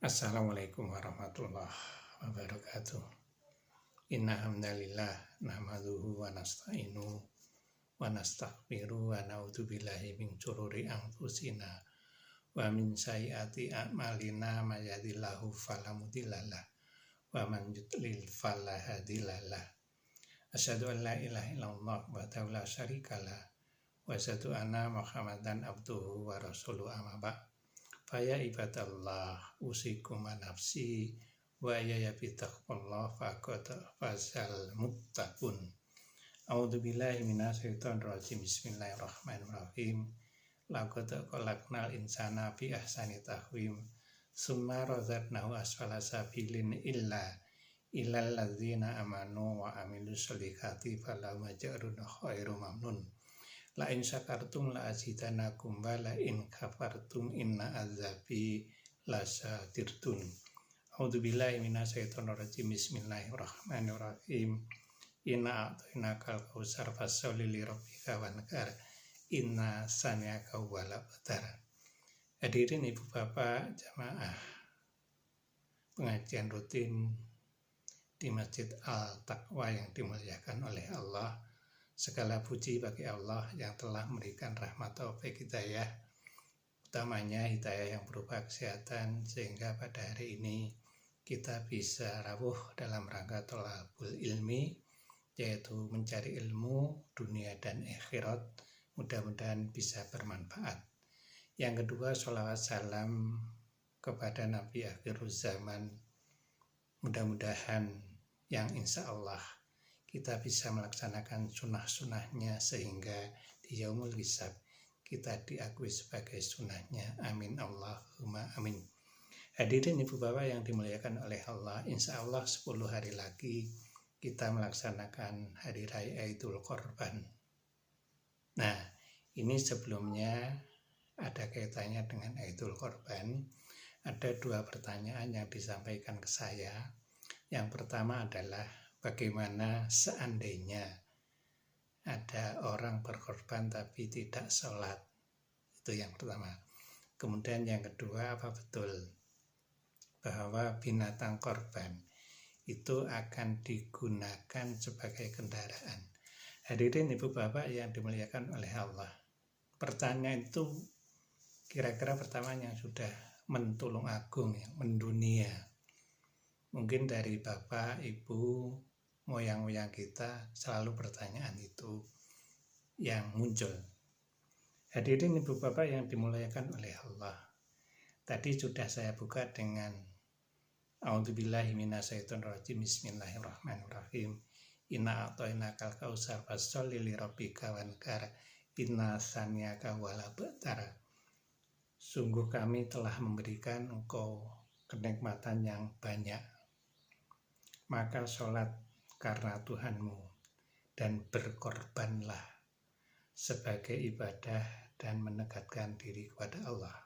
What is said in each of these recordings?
Assalamualaikum warahmatullahi wabarakatuh. Inna hamdalillah nahmaduhu wa nasta'inu wa nastaghfiru wa na'udzubillahi min syururi anfusina wa min sayyiati a'malina may yahdihillahu fala mudhillalah wa man yudlil fala hadiyalah. Asyhadu an la ilaha illallah wahdahu la syarikalah wa asyhadu anna Muhammadan abduhu wa rasuluhu amma ba'd. Faya ibadallah usikum nafsi wa ya bitaqwallah faqad fazal muttaqun. A'udzubillahi minasyaitonir rajim. Bismillahirrahmanirrahim. Laqad khalaqnal insana fi ahsani taqwim summa razaqnahu asfala safilin illa illal ladzina amanu wa amilus solihati falahum ajrun khairu mamnun. La in syakartum la azidanakum wa la in kafartum inna azabi lasadirtun. A'udzubillahi minasyaitonir rajim. Bismillahirrahmanirrahim. Inna a'tainakal kautsar fasholli li rabbika wanhar inna sani'aka wal abtar. Hadirin ibu bapak jamaah pengajian rutin di Masjid Al-Taqwa yang dimuliakan oleh Allah. Segala puji bagi Allah yang telah memberikan rahmat taufik hidayah, utamanya hidayah yang berupa kesehatan, sehingga pada hari ini kita bisa rawuh dalam rangka thalabul ilmi, yaitu mencari ilmu dunia dan akhirat. Mudah-mudahan bisa bermanfaat. Yang kedua, sholawat salam kepada Nabi akhir zaman. Mudah-mudahan yang insya Allah kita bisa melaksanakan sunnah-sunnahnya sehingga di yaumul hisab kita diakui sebagai sunnahnya. Amin Allahumma amin. Hadirin ibu bapak yang dimuliakan oleh Allah, insya Allah 10 hari lagi kita melaksanakan hari raya Idul Qurban. Nah, ini sebelumnya ada kaitannya dengan Idul Qurban. Ada 2 pertanyaan yang disampaikan ke saya. Yang pertama adalah bagaimana seandainya ada orang berkorban tapi tidak sholat? Itu yang pertama. Kemudian yang kedua, apa betul bahwa binatang korban itu akan digunakan sebagai kendaraan? Hadirin ibu bapak yang dimuliakan oleh Allah, pertanyaan itu kira-kira pertama yang sudah mentulung agung, yang mendunia. Mungkin dari bapak, ibu, moyang-moyang kita selalu pertanyaan itu yang muncul. Hadirin ibu bapak yang dimuliakan oleh Allah, tadi sudah saya buka dengan A'udzubillahi minasyaitonir rajim. Bismillahirrahmanirrahim. Inna a'tainakal kautsar fasholli li rabbika wanhar inna sani'aka wal abtar. Sungguh kami telah memberikan engkau kenikmatan yang banyak, maka sholat karena Tuhanmu dan berkorbanlah sebagai ibadah dan mendekatkan diri kepada Allah.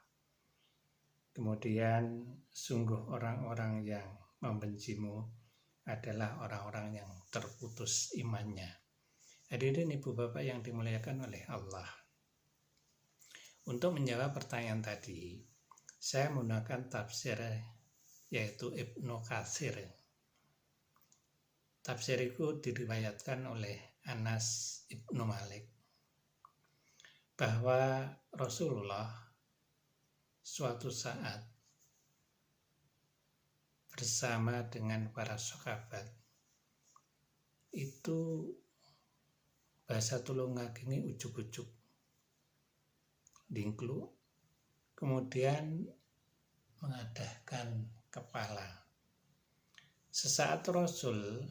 Kemudian sungguh orang-orang yang membencimu adalah orang-orang yang terputus imannya. Hadirin ibu bapak yang dimuliakan oleh Allah, untuk menjawab pertanyaan tadi saya menggunakan tafsir yaitu Ibnu Katsir. Tafsir itu diriwayatkan oleh Anas Ibnu Malik bahwa Rasulullah suatu saat bersama dengan para sahabat itu bahasa tulungaginge ujuk-ujuk dingklu, kemudian mengadahkan kepala. Sesaat Rasul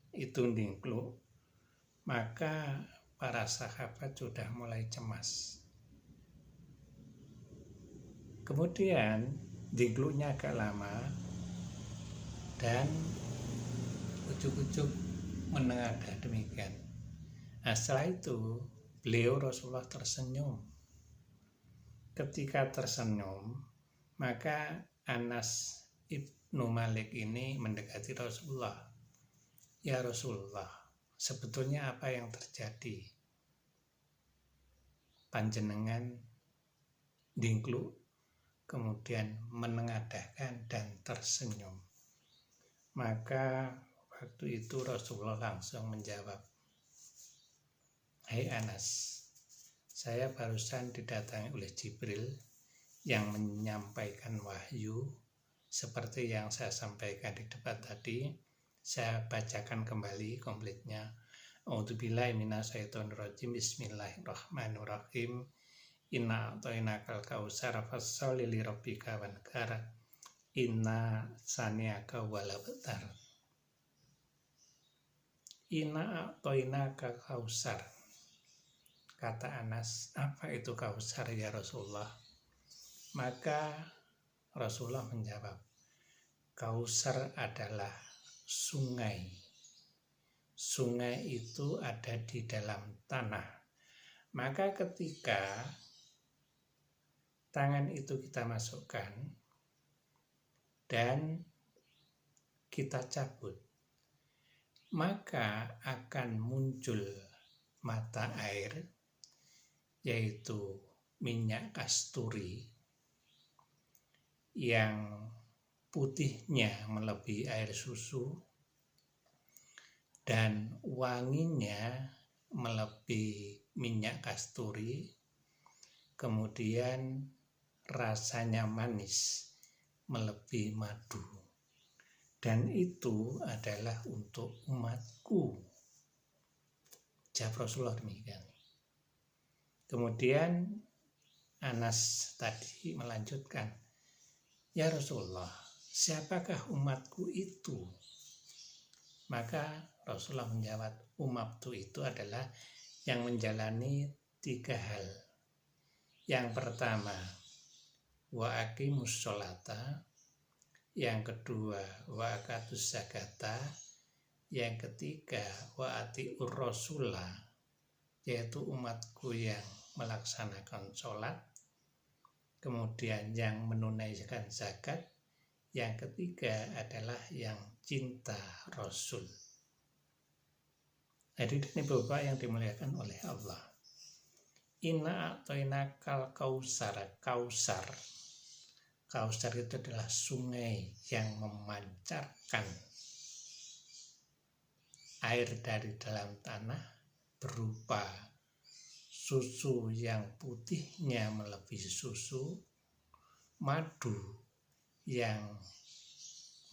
itu dingklu, maka para sahabat sudah mulai cemas. Kemudian dingklunya agak lama dan ujuk-ujuk menengadah demikian. Nah, setelah itu beliau Rasulullah tersenyum. Ketika tersenyum, maka Anas Ibnu Malik ini mendekati Rasulullah. Ya Rasulullah, sebetulnya apa yang terjadi? Panjenengan dingklu kemudian menengadahkan dan tersenyum. Maka waktu itu Rasulullah langsung menjawab, "Hai Anas, saya barusan didatangi oleh Jibril yang menyampaikan wahyu seperti yang saya sampaikan di depan tadi. Saya bacakan kembali komplitnya. A'udzubillahi minasyaitonirrajim. Bismillahirrahmanirrahim. Inna a'tainakal kautsar fasholli lirabbika wanhar. Inna sani'aka wal abtar." Inna a'tainakal kautsar. Kata Anas, "Apa itu kautsar ya Rasulullah?" Maka Rasulullah menjawab, "Kautsar adalah sungai. Sungai itu ada di dalam tanah. Maka ketika tangan itu kita masukkan dan kita cabut, maka akan muncul mata air, yaitu minyak kasturi yang putihnya melebihi air susu dan wanginya melebihi minyak kasturi, kemudian rasanya manis melebihi madu, dan itu adalah untuk umatku." Jawab Rasulullah demikian. Kemudian Anas tadi melanjutkan, "Ya Rasulullah, siapakah umatku itu?" Maka Rasulullah menjawab, umatku itu adalah yang menjalani 3 hal. Yang pertama, wa aqimus sholata. Yang kedua, wa aqatus zakata. Yang ketiga, wa atiur rasulah, yaitu umatku yang melaksanakan sholat, kemudian yang menunaikan zakat, yang ketiga adalah yang cinta Rasul. Jadi ini Bapak yang dimuliakan oleh Allah. Inna a'tainakal kautsar. Kautsar itu adalah sungai yang memancarkan air dari dalam tanah berupa susu yang putihnya melebihi susu, madu yang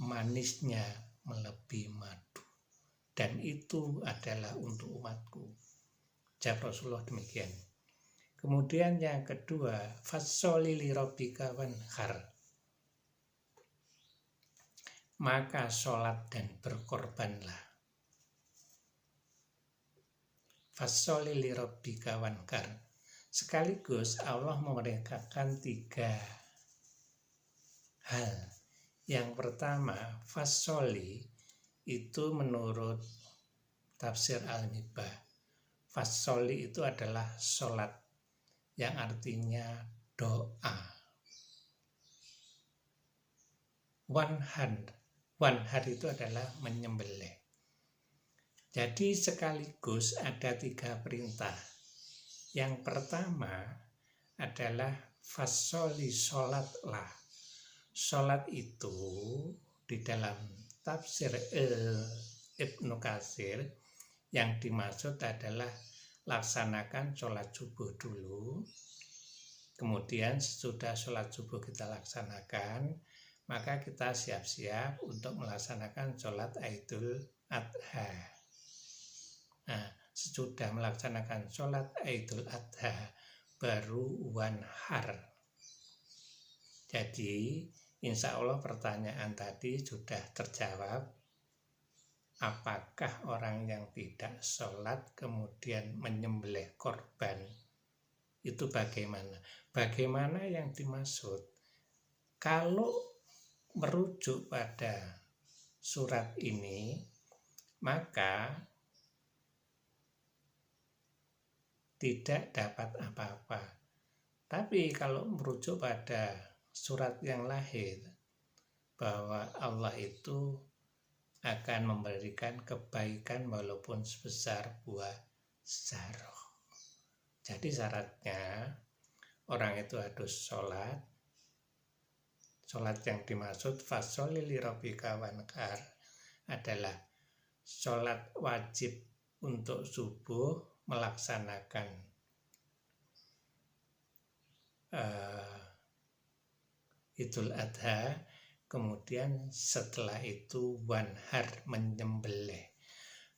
manisnya melebihi madu, dan itu adalah untuk umatku. Jawab Rasulullah demikian. Kemudian yang kedua, fasholli lirabbika wanhar. Maka sholat dan berkorbanlah. Fasholli lirabbika wanhar. Sekaligus Allah memerintahkan 3 hal. Yang pertama, fasholli itu menurut tafsir Al-Mibah. Fasholli itu adalah sholat, yang artinya doa. Wanhar itu adalah menyembelih. Jadi sekaligus ada 3 perintah. Yang pertama adalah fasholli, sholatlah. Sholat itu di dalam tafsir Ibnu Katsir yang dimaksud adalah laksanakan sholat subuh dulu, kemudian sesudah sholat subuh kita laksanakan, maka kita siap-siap untuk melaksanakan sholat Idul Adha. Nah, sesudah melaksanakan sholat Idul Adha baru wanhar. Jadi insya Allah pertanyaan tadi sudah terjawab. Apakah orang yang tidak sholat kemudian menyembelih korban itu bagaimana? Bagaimana yang dimaksud? Kalau merujuk pada surat ini, maka tidak dapat apa-apa. Tapi kalau merujuk pada surat yang lahir, bahwa Allah itu akan memberikan kebaikan walaupun sebesar buah zarah. Jadi syaratnya orang itu harus sholat, Sholat yang dimaksud fasholli lirabbika wanhar adalah sholat wajib untuk subuh, melaksanakan Idul Adha, kemudian setelah itu wanhar, menyembelih.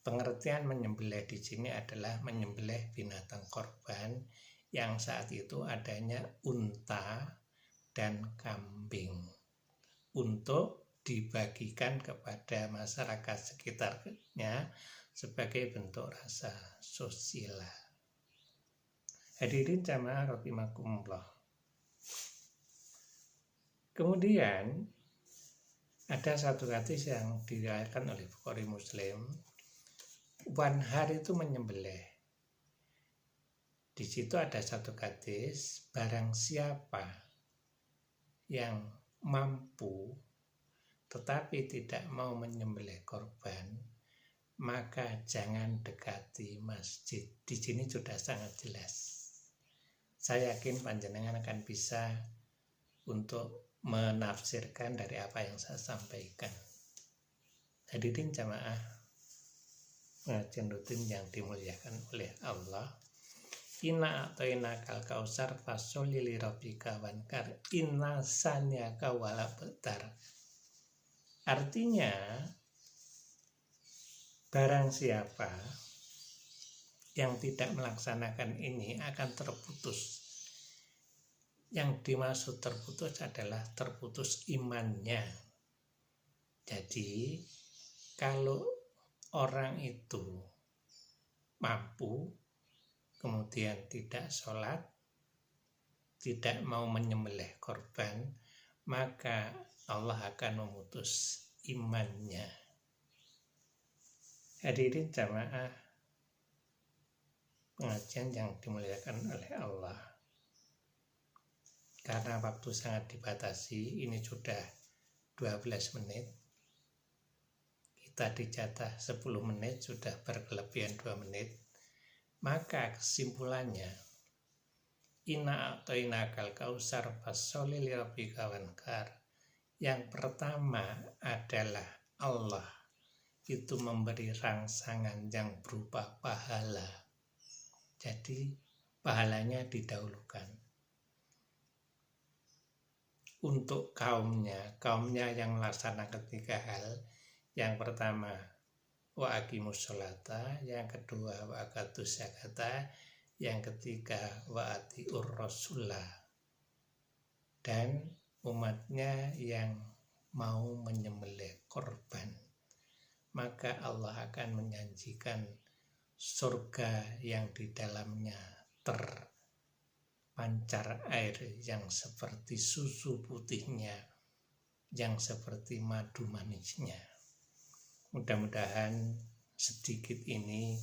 Pengertian menyembelih di sini adalah menyembelih binatang korban yang saat itu adanya unta dan kambing untuk dibagikan kepada masyarakat sekitarnya sebagai bentuk rasa susila. Hadirin jamaah rahimakumullah. Kemudian ada satu hadis yang diriwayatkan oleh Bukhari Muslim. Wanhar itu menyembelih. Di situ ada satu hadis, barang siapa yang mampu tetapi tidak mau menyembelih korban, maka jangan dekati masjid. Di sini sudah sangat jelas. Saya yakin panjenengan akan bisa untuk menafsirkan dari apa yang saya sampaikan. Hadirin jamaah pengajian rutin yang dimuliakan oleh Allah. Inna a'tainakal kausar fasholli lirabbika wanhar inna saniaka wal abtar. Artinya, barang siapa yang tidak melaksanakan ini akan terputus. Yang dimaksud terputus adalah terputus imannya. Jadi, kalau orang itu mampu, kemudian tidak sholat, tidak mau menyembelih korban, maka Allah akan memutus imannya. Hadirin jamaah pengajian yang dimuliakan oleh Allah. Karena waktu sangat dibatasi, ini sudah 12 menit. Kita dijatah 10 menit, sudah berkelebihan 2 menit. Maka kesimpulannya, inna a'tainakal kausar fasholli lirabbika wanhar. Yang pertama adalah Allah itu memberi rangsangan yang berupa pahala. Jadi pahalanya didahulukan. Untuk kaumnya yang melaksanakan 3 hal. Yang pertama, wa aqimus sholata, yang kedua wa aqatus zakata, yang ketiga wa atiur rasulah. Dan umatnya yang mau menyembelih korban, maka Allah akan menjanjikan surga yang di dalamnya terpancar air yang seperti susu putihnya, yang seperti madu manisnya. Mudah-mudahan sedikit ini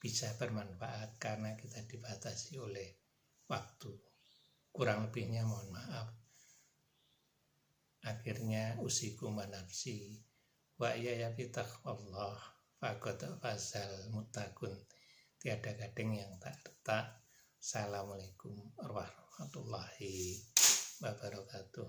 bisa bermanfaat karena kita dibatasi oleh waktu. Kurang lebihnya mohon maaf. Akhirnya usikum wa nafsi wa ya bitaqwallah faqad fazal muttaqun. Tiada gading yang tak retak. Assalamualaikum warahmatullahi wabarakatuh.